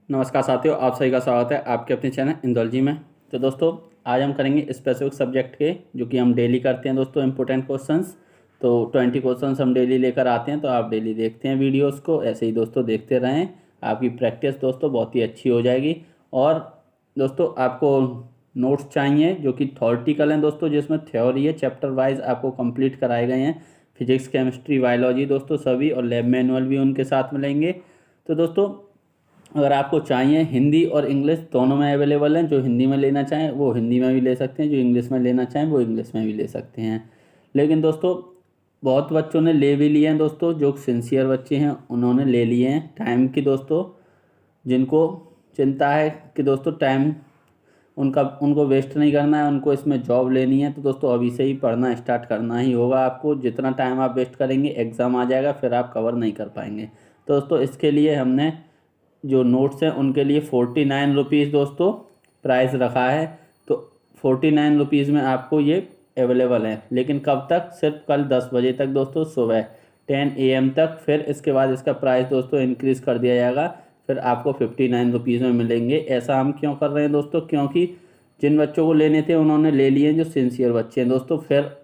नमस्कार साथियों, आप सभी का स्वागत है आपके अपने चैनल इंदौलजी में। तो दोस्तों, आज हम करेंगे स्पेसिफिक सब्जेक्ट के, जो कि हम डेली करते हैं दोस्तों, इंपॉर्टेंट क्वेश्चंस। तो 20 क्वेश्चंस हम डेली लेकर आते हैं, तो आप डेली देखते हैं वीडियोस को, ऐसे ही दोस्तों देखते रहें। आपकी प्रैक्टिस दोस्तों बहुत ही अच्छी हो जाएगी। और दोस्तों, आपको नोट्स चाहिए जो कि थ्योरेटिकल हैं दोस्तों, जिसमें थ्योरी है, चैप्टर वाइज आपको कंप्लीट कराए गए हैं। फिजिक्स, केमिस्ट्री, बायोलॉजी दोस्तों सभी, और लैब मैनुअल भी उनके साथ मिलेंगे। तो दोस्तों, अगर आपको चाहिए, हिंदी और इंग्लिश दोनों में अवेलेबल हैं। जो हिंदी में लेना चाहें वो हिंदी में भी ले सकते हैं, जो इंग्लिश में लेना चाहें वो इंग्लिश में भी ले सकते हैं। लेकिन दोस्तों, बहुत बच्चों ने ले भी लिए हैं दोस्तों, जो सिंसियर बच्चे हैं उन्होंने ले लिए हैं टाइम की दोस्तों। जिनको चिंता है कि दोस्तों टाइम उनको वेस्ट नहीं करना है, उनको इसमें जॉब लेनी है, तो दोस्तों अभी से ही पढ़ना स्टार्ट करना ही होगा आपको। जितना टाइम आप वेस्ट करेंगे, एग्ज़ाम आ जाएगा, फिर आप कवर नहीं कर पाएंगे। तो दोस्तों, इसके लिए हमने जो नोट्स हैं उनके लिए 49 रुपीज़ दोस्तों प्राइस रखा है। तो 49 रुपीज़ में आपको ये अवेलेबल है। लेकिन कब तक? सिर्फ कल 10 बजे तक दोस्तों, सुबह 10 AM तक। फिर इसके बाद इसका प्राइस दोस्तों इंक्रीज़ कर दिया जाएगा, फिर आपको 59 रुपीज़ में मिलेंगे। ऐसा हम क्यों कर रहे हैं दोस्तों? क्योंकि जिन बच्चों को लेने थे उन्होंने ले लिए हैं, जो सिंसियर बच्चे हैं दोस्तों। फिर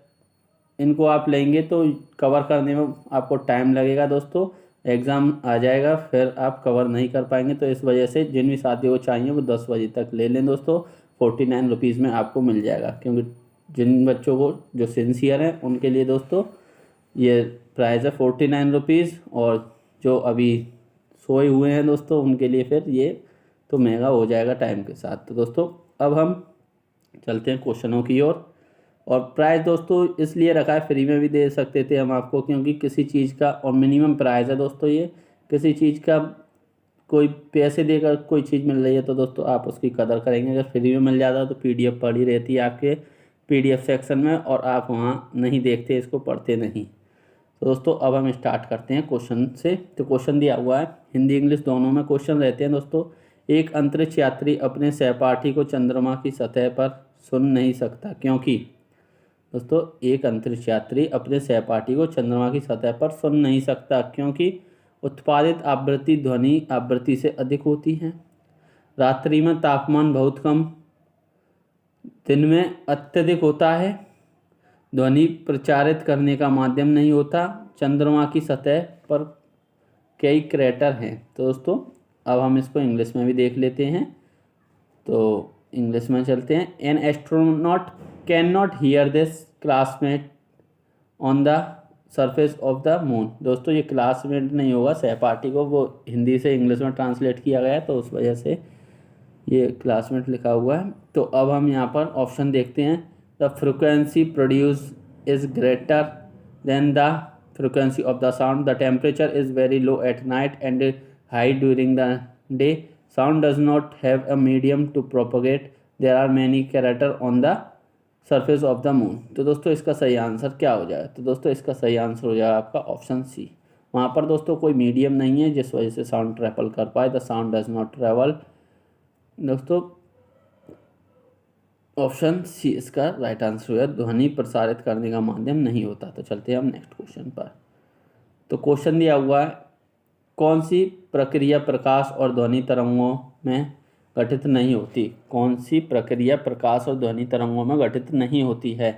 इनको आप लेंगे तो कवर करने में आपको टाइम लगेगा दोस्तों, एग्ज़ाम आ जाएगा, फिर आप कवर नहीं कर पाएंगे। तो इस वजह से जिन भी साथियों को चाहिए वो 10 बजे तक ले लें दोस्तों। 49 रुपीज़ में आपको मिल जाएगा, क्योंकि जिन बच्चों को जो सिंसियर हैं उनके लिए दोस्तों ये प्राइस है 49 रुपीज़। और जो अभी सोए हुए हैं दोस्तों उनके लिए फिर ये तो महंगा हो जाएगा टाइम के साथ। तो दोस्तों, अब हम चलते हैं क्वेश्चनों की ओर। और प्राइस दोस्तों इसलिए रखा है, फ्री में भी दे सकते थे हम आपको, क्योंकि किसी चीज़ का और मिनिमम प्राइस है दोस्तों ये। किसी चीज़ का कोई पैसे देकर कोई चीज़ मिल रही है तो दोस्तों आप उसकी कदर करेंगे। अगर फ्री में मिल जाता तो PDF पड़ी रहती है आपके PDF सेक्शन में, और आप वहाँ नहीं देखते, इसको पढ़ते नहीं। तो दोस्तों, अब हम स्टार्ट करते हैं क्वेश्चन से। तो क्वेश्चन दिया हुआ है, हिंदी इंग्लिश दोनों में क्वेश्चन रहते हैं दोस्तों। एक अंतरिक्ष यात्री अपने सहपाठी को चंद्रमा की सतह पर सुन नहीं सकता, क्योंकि दोस्तों एक अंतरिक्ष यात्री अपने सहपाठी को चंद्रमा की सतह पर सुन नहीं सकता, क्योंकि उत्पादित आवृत्ति ध्वनि आवृत्ति से अधिक होती है। रात्रि में तापमान बहुत कम, दिन में अत्यधिक होता है। ध्वनि प्रचारित करने का माध्यम नहीं होता। चंद्रमा की सतह पर कई क्रेटर हैं। तो दोस्तों, अब हम इसको इंग्लिश में भी देख लेते हैं। तो इंग्लिश में चलते हैं। An astronaut can not here this classmate on the surface of the moon. दोस्तों, ये क्लासमेट नहीं होगा, सहपाठी को वो हिंदी से इंग्लिश में ट्रांसलेट किया गया है, तो उस वजह से ये क्लासमेट लिखा हुआ है। तो अब हम यहाँ पर ऑप्शन देखते हैं। The frequency produce is greater than the frequency of the sound. The temperature is very low at night and high during the day. Sound does not have a medium to propagate. There are many character on the surface of the moon. तो दोस्तों, इसका सही answer क्या हो जाएगा? तो दोस्तों, इसका सही आंसर हो जाएगा आपका ऑप्शन सी। वहाँ पर दोस्तों कोई मीडियम नहीं है जिस वजह से साउंड ट्रेवल कर पाए। The sound does not travel. दोस्तों, ऑप्शन सी इसका राइट आंसर हुआ। ध्वनि प्रसारित करने का माध्यम नहीं होता। तो चलते हैं हम नेक्स्ट क्वेश्चन पर। तो क्वेश्चन दिया हुआ है, कौन सी प्रक्रिया प्रकाश और ध्वनि तरंगों में घटित नहीं होती? कौन सी प्रक्रिया प्रकाश और ध्वनि तरंगों में घटित नहीं होती है?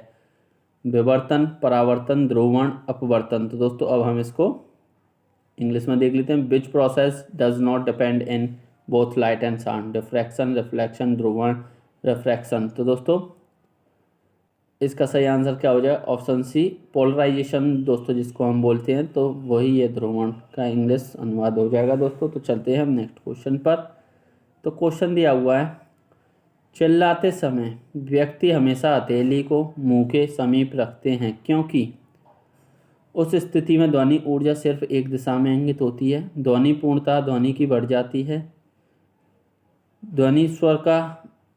विवर्तन, परावर्तन, ध्रुवण, अपवर्तन। तो दोस्तों, अब हम इसको इंग्लिश में देख लेते हैं। Which process does not depend in both light and sound? Diffraction, reflection, ध्रुवण, रिफ्रैक्शन। तो दोस्तों, इसका सही आंसर क्या हो जाए? ऑप्शन सी, पोलराइजेशन दोस्तों जिसको हम बोलते हैं, तो वही ये ध्रुवण का इंग्लिश अनुवाद हो जाएगा दोस्तों। तो चलते हैं हम नेक्स्ट क्वेश्चन पर। तो क्वेश्चन दिया हुआ है, चिल्लाते समय व्यक्ति हमेशा हथेली को मुंह के समीप रखते हैं, क्योंकि उस स्थिति में ध्वनि ऊर्जा सिर्फ एक दिशा में इंगित होती है। ध्वनि पूर्णतः ध्वनि की बढ़ जाती है। ध्वनि स्वर का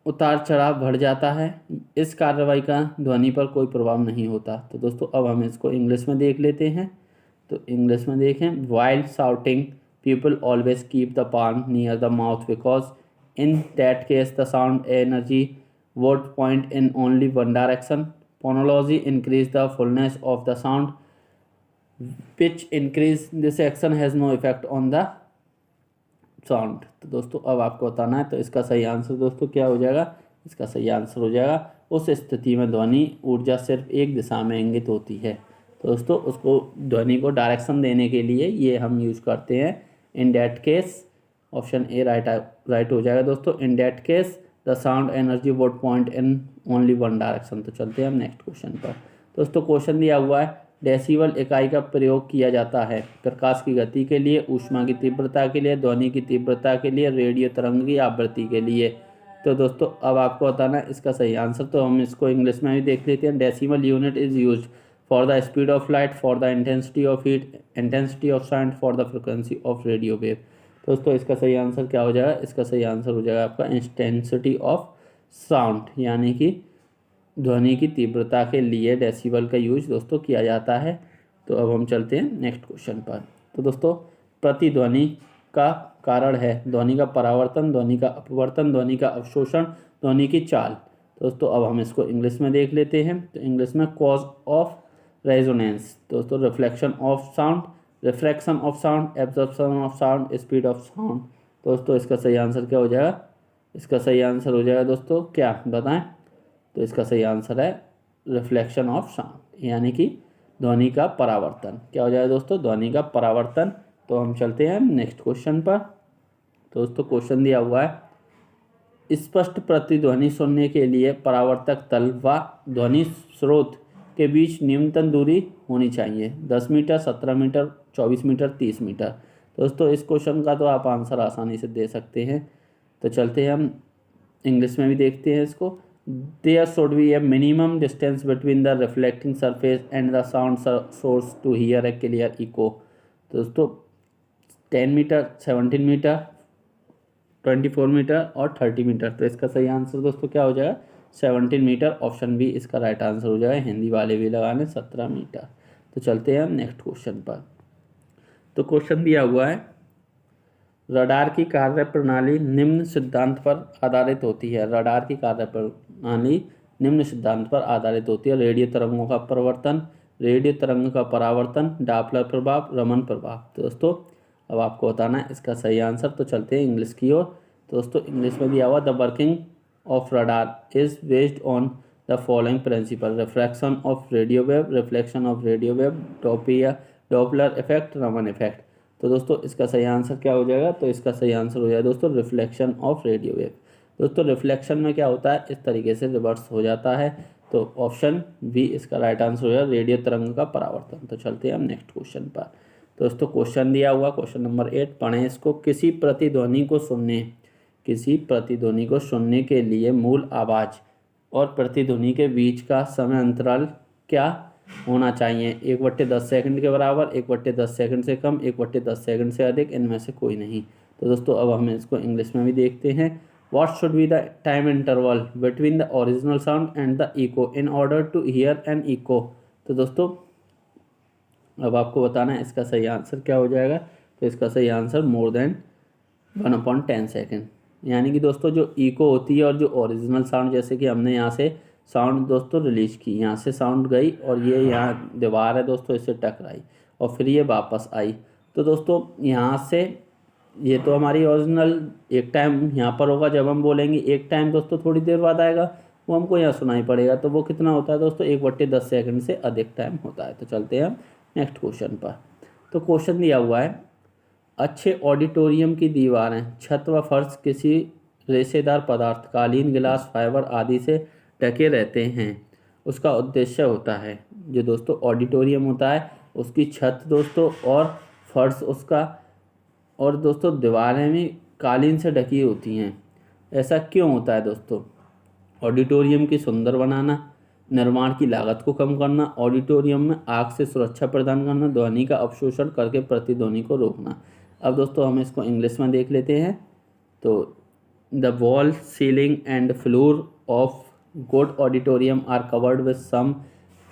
उतार चढ़ाव बढ़ जाता है। इस कार्रवाई का ध्वनि पर कोई प्रभाव नहीं होता। तो दोस्तों, अब हम इसको इंग्लिश में देख लेते हैं। तो इंग्लिश में देखें। While shouting people always keep the palm near the mouth because in that case the sound energy would point in only one direction. Phonology increase the fullness of the sound. Pitch increase, this action has no effect on the sound. तो दोस्तों अब आपको बताना है, तो इसका सही answer दोस्तों क्या हो जाएगा, इसका सही आंसर हो जाएगा उस स्थिति में ध्वनि ऊर्जा सिर्फ एक दिशा में इंगित होती है। तो दोस्तों उसको ध्वनि को डायरेक्शन देने के लिए ये हम यूज करते हैं। In that case option A right हो जाएगा दोस्तों। In that case the sound energy would point in only one direction. तो चलते हैं हम नेक्स्ट क्वेश्चन पर। दोस्तों क्वेश्चन दिया हुआ है, डेसिबल इकाई का प्रयोग किया जाता है प्रकाश की गति के लिए, ऊष्मा की तीव्रता के लिए, ध्वनि की तीव्रता के लिए, रेडियो तरंग की आवृत्ति के लिए। तो दोस्तों अब आपको बताना है इसका सही आंसर। तो हम इसको इंग्लिश में भी देख लेते हैं। Decimal unit is used for the speed of light, for the intensity of heat, intensity of sound, for the frequency of radio wave. दोस्तों इसका सही आंसर क्या हो जाएगा, इसका सही आंसर हो जाएगा आपका इंटेंसिटी ऑफ साउंड, यानी कि ध्वनि की तीव्रता के लिए डेसिबल का यूज दोस्तों किया जाता है। तो अब हम चलते हैं नेक्स्ट क्वेश्चन पर। तो दोस्तों प्रतिध्वनि का कारण है ध्वनि का परावर्तन, ध्वनि का अपवर्तन, ध्वनि का अवशोषण, ध्वनि की चाल। दोस्तों अब हम इसको इंग्लिश में देख लेते हैं। तो इंग्लिश में कॉज ऑफ रेजोनेंस, दोस्तों reflection of sound, refraction of sound, absorption of sound, speed of sound. दोस्तों इसका सही आंसर क्या हो जाएगा, इसका सही आंसर हो जाएगा दोस्तों क्या बताएं, तो इसका सही आंसर है रिफ्लेक्शन ऑफ साउंड, यानी कि ध्वनि का परावर्तन। क्या हो जाएगा दोस्तों, ध्वनि का परावर्तन। तो हम चलते हैं नेक्स्ट क्वेश्चन पर। दोस्तों क्वेश्चन दिया हुआ है, स्पष्ट प्रतिध्वनि सुनने के लिए परावर्तक तल व ध्वनि स्रोत के बीच न्यूनतम दूरी होनी चाहिए। 10 मीटर, 17 मीटर, 24 मीटर, 30 मीटर। दोस्तों इस क्वेश्चन का तो आप आंसर आसानी से दे सकते हैं। तो चलते हैं हम इंग्लिश में भी देखते हैं इसको। There should be a minimum distance between the reflecting surface and the sound source to hear a clear echo। दोस्तों 10 मीटर, 17 मीटर, 24 मीटर और 30 मीटर। तो इसका सही आंसर दोस्तों क्या हो जाएगा, 17 मीटर। ऑप्शन बी इसका राइट आंसर हो जाएगा। हिंदी वाले भी लगा लें 17 मीटर। तो चलते हैं हम नेक्स्ट क्वेश्चन पर। तो क्वेश्चन दिया हुआ है, रडार की कार्य प्रणाली निम्न सिद्धांत पर आधारित होती है। रडार की कार्य प्रणाली निम्न सिद्धांत पर आधारित होती है। रेडियो तरंगों का प्रवर्तन, रेडियो तरंग का परावर्तन, डॉपलर प्रभाव, रमन प्रभाव। तो दोस्तों अब आपको बताना है इसका सही आंसर। तो चलते हैं इंग्लिश की ओर। तो दोस्तों इंग्लिश में दिया हुआ, the working of radar is based on the following principle, refraction of radio wave, reflection of radio wave, Doppler effect, Raman effect. तो दोस्तों इसका सही आंसर क्या हो जाएगा, तो इसका सही आंसर हो जाएगा दोस्तों रिफ्लेक्शन ऑफ रेडियो वेव। दोस्तों रिफ्लेक्शन में क्या होता है, इस तरीके से रिवर्स हो जाता है। तो ऑप्शन बी इसका राइट आंसर हो जाएगा, रेडियो तरंग का परावर्तन। तो चलते हैं हम नेक्स्ट क्वेश्चन पर। दोस्तों क्वेश्चन दिया हुआ, क्वेश्चन नंबर 8 पढ़ें इसको। किसी प्रतिध्वनि को सुनने के लिए मूल आवाज़ और प्रतिध्वनि के बीच का समय अंतराल क्या होना चाहिए। 1/10 सेकंड के बराबर, 1/10 सेकंड से कम, 1/10 सेकंड से अधिक, इनमें से कोई नहीं। तो दोस्तों अब हम इसको इंग्लिश में भी देखते हैं। What should be the time interval between the original sound and the echo in order to hear an echo. तो दोस्तों अब आपको बताना है इसका सही आंसर क्या हो जाएगा। तो इसका सही आंसर मोर देन 1/10 सेकेंड, यानी कि दोस्तों जो इको होती है और जो ओरिजिनल साउंड, जैसे कि हमने यहाँ से साउंड दोस्तों रिलीज की, यहाँ से साउंड गई और ये यहाँ दीवार है दोस्तों, इससे टकराई और फिर ये वापस आई। तो दोस्तों यहाँ से ये तो हमारी ओरिजिनल एक टाइम यहाँ पर होगा जब हम बोलेंगे, एक टाइम दोस्तों थोड़ी देर बाद आएगा, वो हमको यहाँ सुनाई पड़ेगा। तो वो कितना होता है दोस्तों, 1/10 सेकंड से अधिक टाइम होता है। तो चलते हैं हम नेक्स्ट क्वेश्चन पर। तो क्वेश्चन दिया हुआ है, अच्छे ऑडिटोरियम की दीवारें, छत व फर्श किसी रेशेदार पदार्थ, कालीन, गिलास, फाइबर आदि से ढके रहते हैं। उसका उद्देश्य होता है, जो दोस्तों ऑडिटोरियम होता है उसकी छत दोस्तों और फर्श उसका और दोस्तों दीवारें भी कालीन से ढकी होती हैं। ऐसा क्यों होता है दोस्तों, ऑडिटोरियम की सुंदर बनाना, निर्माण की लागत को कम करना, ऑडिटोरियम में आग से सुरक्षा प्रदान करना, ध्वनि का अवशोषण करके प्रतिध्वनि को रोकना। अब दोस्तों हम इसको इंग्लिश में देख लेते हैं। तो the wall, ceiling and floor of good auditorium are covered with some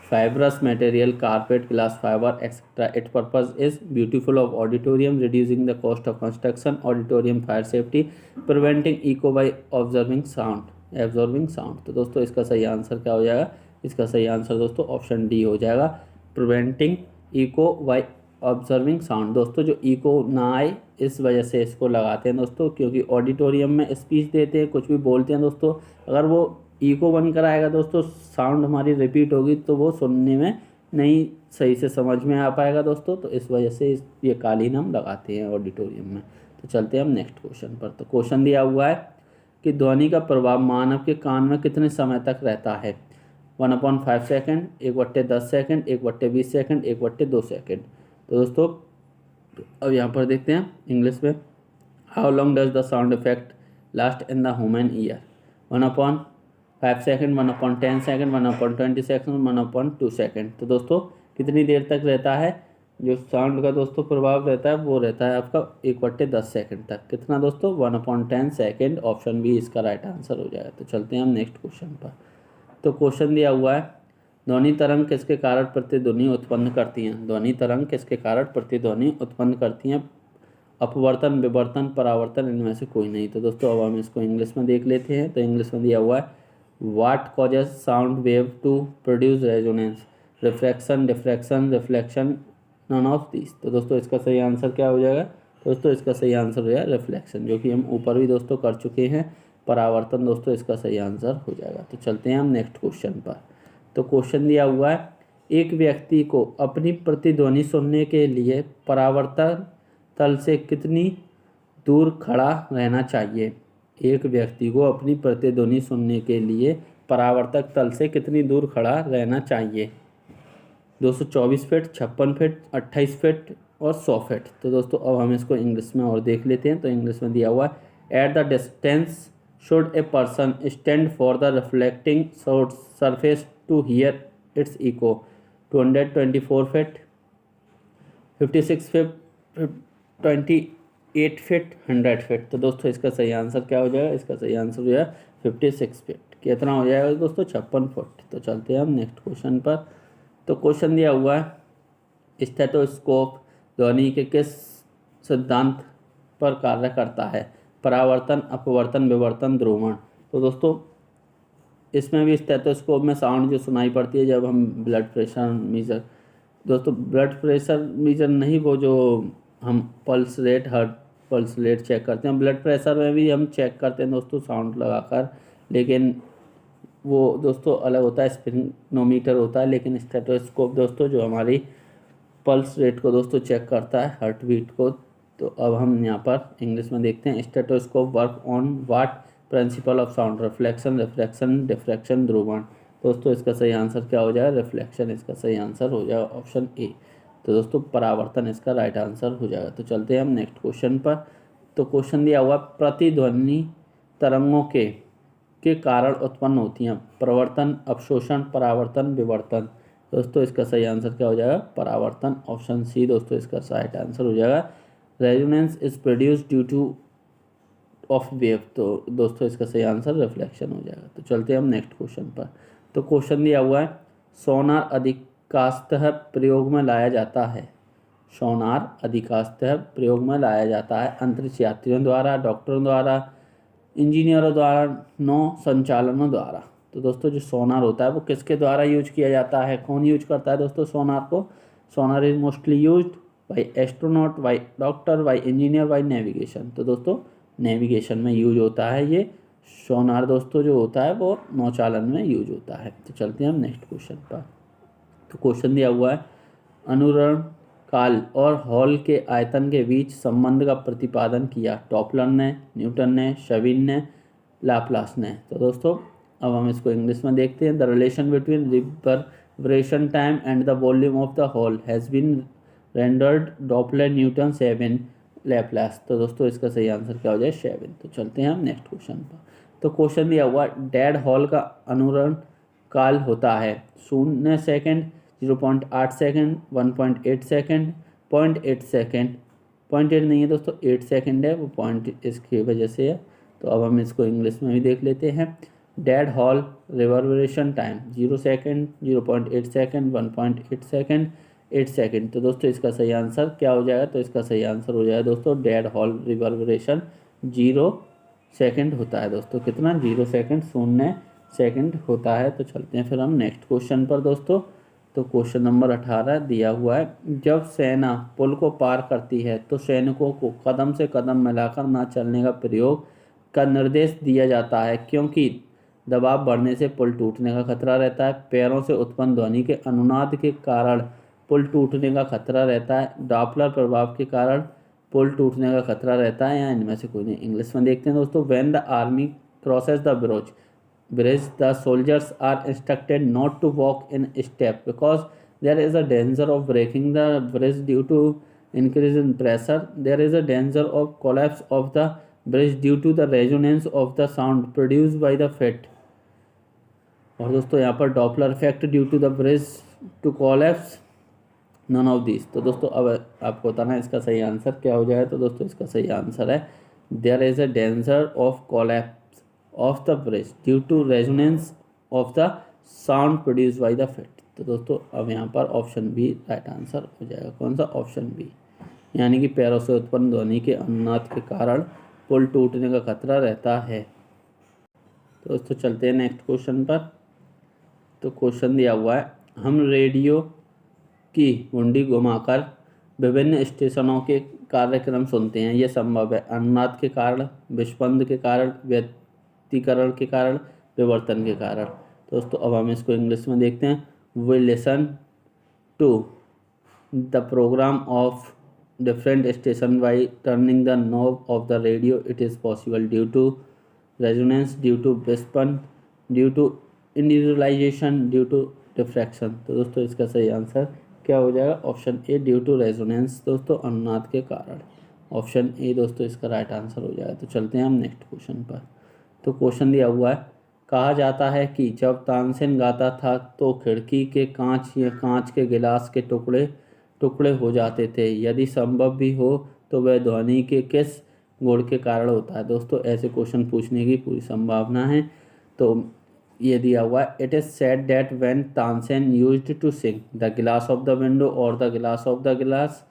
fibrous material, carpet, glass, fiber, etc. Its purpose is beautiful of auditorium, reducing the cost of construction, auditorium fire safety, preventing echo by absorbing sound। तो दोस्तों इसका सही answer क्या हो जाएगा, इसका सही answer दोस्तों ऑप्शन डी हो जाएगा, preventing eco by observing sound. दोस्तों जो इको ना आए इस वजह से इसको लगाते हैं दोस्तों, क्योंकि ऑडिटोरियम में स्पीच देते हैं, कुछ भी बोलते हैं दोस्तों, अगर वो इको बनकर आएगा दोस्तों, साउंड हमारी रिपीट होगी तो वो सुनने में नहीं सही से समझ में आ पाएगा दोस्तों। तो इस वजह से ये कालीन हम लगाते हैं ऑडिटोरियम में। तो चलते हैं हम नेक्स्ट क्वेश्चन पर। तो क्वेश्चन दिया हुआ है कि ध्वनि का प्रभाव मानव के कान में कितने समय तक रहता है। 1/5 सेकेंड, 1/10 सेकेंड, 1/20 सेकेंड, 1/2 सेकेंड। तो दोस्तों अब यहाँ पर देखते हैं इंग्लिश में। How long does the sound effect last in the human ear. 1/5 second, 1/10 second, 1/20 second, 1/2 second. तो दोस्तों कितनी देर तक रहता है जो साउंड का दोस्तों प्रभाव रहता है, वो रहता है आपका 1/10 सेकेंड तक। कितना दोस्तों, 1/10 सेकेंड। ऑप्शन बी इसका राइट आंसर हो जाएगा। तो चलते हैं हम नेक्स्ट क्वेश्चन पर। तो क्वेश्चन दिया हुआ है ध्वनि तरंग किसके कारण प्रतिध्वनि उत्पन्न करती हैं। ध्वनि तरंग किसके कारण प्रतिध्वनि उत्पन्न करती हैं। अपवर्तन, विवर्तन, परावर्तन, इनमें से कोई नहीं। तो दोस्तों अब हम इसको इंग्लिश में देख लेते हैं। तो इंग्लिश में दिया हुआ है what causes sound wave to produce resonance. Refraction, diffraction, reflection, none of this. तो दोस्तों इसका सही आंसर क्या हो जाएगा। दोस्तों इसका सही आंसर हो जाएगा रिफ्लेक्शन, जो कि हम ऊपर भी दोस्तों कर चुके हैं। परावर्तन दोस्तों इसका सही आंसर हो जाएगा। तो चलते हैं हम नेक्स्ट क्वेश्चन पर। तो क्वेश्चन दिया हुआ है एक व्यक्ति को अपनी प्रतिध्वनि सुनने के लिए परावर्तन तल से कितनी दूर खड़ा रहना चाहिए। एक व्यक्ति को अपनी प्रतिध्वनि सुनने के लिए परावर्तक तल से कितनी दूर खड़ा रहना चाहिए। 224 फीट, 56 फीट, 28 फीट और 100 फीट। तो दोस्तों अब हम इसको इंग्लिश में और देख लेते हैं। तो इंग्लिश में दिया हुआ है at the distance should a person stand for the reflecting surface to hear its echo. 224 feet, 56 feet, 28 feet, 100 feet. तो दोस्तों इसका सही आंसर क्या हो जाएगा। इसका सही आंसर हो जाएगा 56 फीट। कितना हो जाएगा दोस्तों, 56 फुट। तो चलते हैं हम नेक्स्ट क्वेश्चन पर। तो क्वेश्चन दिया हुआ है स्टेथोस्कोप ध्वनि के किस सिद्धांत पर कार्य करता है। परावर्तन, अपवर्तन, विवर्तन, ध्रुवण। तो दोस्तों इसमें भी स्टेथोस्कोप में साउंड जो सुनाई पड़ती है जब हम ब्लड प्रेशर मीजर, दोस्तों ब्लड प्रेशर मीजर नहीं, वो जो हम pulse rate, heart pulse rate check करते हैं। ब्लड प्रेशर में भी हम चेक करते हैं दोस्तों साउंड लगाकर, लेकिन वो दोस्तों अलग होता है, स्पिनोमीटर होता है। लेकिन स्टेथोस्कोप दोस्तों जो हमारी पल्स रेट को दोस्तों चेक करता है, हार्ट बीट को। तो अब हम यहाँ पर इंग्लिश में देखते हैं stethoscope work on what principle of sound. Reflection, refraction, diffraction, ध्रुवण। दोस्तों इसका सही आंसर क्या हो जाएगा, रिफ्लेक्शन इसका सही आंसर हो जाएगा, ऑप्शन ए। तो दोस्तों परावर्तन इसका राइट आंसर हो जाएगा। तो चलते हैं हम नेक्स्ट क्वेश्चन पर। तो क्वेश्चन दिया हुआ प्रतिध्वनि तरंगों के कारण उत्पन्न होती हैं प्रवर्तन, अपशोषण, परावर्तन, विवर्तन। दोस्तों इसका सही आंसर क्या हो जाएगा, परावर्तन, ऑप्शन सी दोस्तों इसका राइट आंसर हो जाएगा। Resonance is produce due two of wave. तो दोस्तों इसका सही आंसर रिफ्लेक्शन हो जाएगा। तो चलते हैं हम नेक्स्ट क्वेश्चन पर। तो क्वेश्चन दिया हुआ है सोनार अधिकांशतः प्रयोग में लाया जाता है। सोनार अधिकांशतः प्रयोग में लाया जाता है अंतरिक्ष यात्रियों द्वारा, डॉक्टरों द्वारा, इंजीनियरों द्वारा, नौ संचालनों द्वारा। तो दोस्तों जो सोनार होता है वो किसके द्वारा यूज किया जाता है, कौन यूज करता है दोस्तों सोनार को। Sonar is mostly used by astronaut, by doctor, by engineer, by navigation. तो दोस्तों नेविगेशन में यूज होता है ये सोनार दोस्तों, जो होता है वो नौचालन में यूज होता है। तो चलते हैं हम नेक्स्ट क्वेश्चन पर। तो क्वेश्चन दिया हुआ है अनुरण काल और हॉल के आयतन के बीच संबंध का प्रतिपादन किया। टॉपलर ने, न्यूटन ने, शेविन ने, लाप्लास ने। तो दोस्तों अब हम इसको इंग्लिश में देखते हैं। The relation between reverberation time and the volume of the hall has been rendered Doppler, Newton, Sabine, Laplace. तो दोस्तों इसका सही आंसर क्या हो जाए, शेविन। तो चलते हैं हम नेक्स्ट क्वेश्चन पर। तो क्वेश्चन दिया हुआ डेड हॉल का अनुरण काल होता है 0 सेकेंड, 0.8 सेकेंड, 1.8 सेकेंड, 0.8 सेकेंड। 0.8 नहीं है दोस्तों, 8 सेकेंड है, वो पॉइंट इसकी वजह से है। तो अब हम इसको इंग्लिश में भी देख लेते हैं। Dead hall reverberation time 0 second, 0.8 second, 1.8 second, 8 second. तो दोस्तों इसका सही आंसर क्या हो जाएगा, तो इसका सही आंसर हो जाएगा दोस्तों डेड हॉल रिवर्बरेशन 0 सेकेंड होता है दोस्तों। कितना, 0 सेकेंड, 0 सेकेंड होता है। तो चलते हैं फिर हम नेक्स्ट क्वेश्चन पर दोस्तों। तो क्वेश्चन नंबर 18 दिया हुआ है, जब सेना पुल को पार करती है तो सैनिकों को कदम से कदम मिलाकर न चलने का प्रयोग का निर्देश दिया जाता है, क्योंकि दबाव बढ़ने से पुल टूटने का खतरा रहता है, पैरों से उत्पन्न ध्वनि के अनुनाद के कारण पुल टूटने का खतरा रहता है, डॉपलर प्रभाव के कारण पुल टूटने का खतरा रहता है, या इनमें से कोई नहीं। इंग्लिश में देखते हैं दोस्तों, when the army crosses the bridge the soldiers are instructed not to walk in step because there is a danger of breaking the bridge due to increase in pressure. There is a danger of collapse of the bridge due to the resonance of the sound produced by the feet. और दोस्तों यहाँ पर Doppler effect due to the bridge to collapse, none of this. तो दोस्तों अब आपको बताना है इसका सही आंसर क्या हो जाए। तो दोस्तों इसका सही आंसर है there is a danger of collapse of the bridge due to resonance of the sound produce by the feet. तो दोस्तों अब यहाँ पर ऑप्शन बी राइट आंसर हो जाएगा। कौन सा? ऑप्शन बी, यानी कि पैरों से उत्पन्न ध्वनि के अनुनाद के कारण पुल टूटने का खतरा रहता है। तो दोस्तों चलते हैं नेक्स्ट क्वेश्चन पर। तो क्वेश्चन दिया हुआ है, हम रेडियो की घुंडी घुमाकर विभिन्न स्टेशनों के कार्यक्रम सुनते हैं, यह संभव है अनुनाद के कारण, विस्पंद के कारण, व्यतिकरण के कारण, विवर्तन के कारण। दोस्तों अब हम इसको इंग्लिश में देखते हैं। We listen to the program of different station by turning the knob of the radio. It is possible due to resonance, due to dispersion, due to individualization, due to diffraction. तो दोस्तों इसका सही answer क्या हो जाएगा? Option A due to resonance, दोस्तों अनुनाद के कारण। ऑप्शन ए दोस्तों इसका राइट आंसर हो जाएगा। तो चलते हैं हम नेक्स्ट क्वेश्चन पर। तो क्वेश्चन दिया हुआ है, कहा जाता है कि जब तानसेन गाता था तो खिड़की के कांच या कांच के गिलास के टुकड़े टुकड़े हो जाते थे, यदि संभव भी हो तो वह ध्वनि के किस गुण के कारण होता है। दोस्तों ऐसे क्वेश्चन पूछने की पूरी संभावना है। तो ये दिया हुआ है, it is said that when Tansen used to sing the glass of the window और the glass of the glass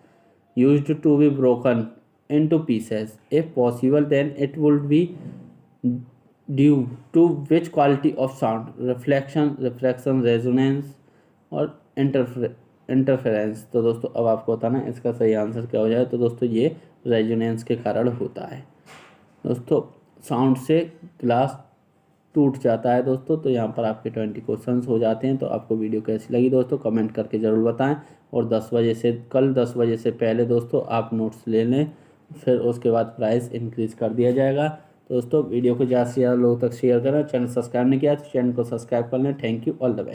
used to be broken into pieces, if possible then it would be due to which quality of sound, reflection, refraction, resonance और interference. तो दोस्तों अब आपको बताना है इसका सही आंसर क्या हो जाए। तो दोस्तों ये रेजोनेंस के कारण होता है। दोस्तों साउंड से ग्लास टूट जाता है दोस्तों। तो यहाँ पर आपके 20 क्वेश्चंस हो जाते हैं। तो आपको वीडियो कैसी लगी दोस्तों कमेंट करके ज़रूर बताएं, और 10 बजे से कल 10 बजे से पहले दोस्तों आप नोट्स ले लें, फिर उसके बाद प्राइस इंक्रीज़ कर दिया जाएगा। तो दोस्तों वीडियो को ज़्यादा से ज़्यादा लोगों तक शेयर करें। चैनल सब्सक्राइब नहीं किया तो चैनल को सब्सक्राइब कर लें। Thank you, all the best.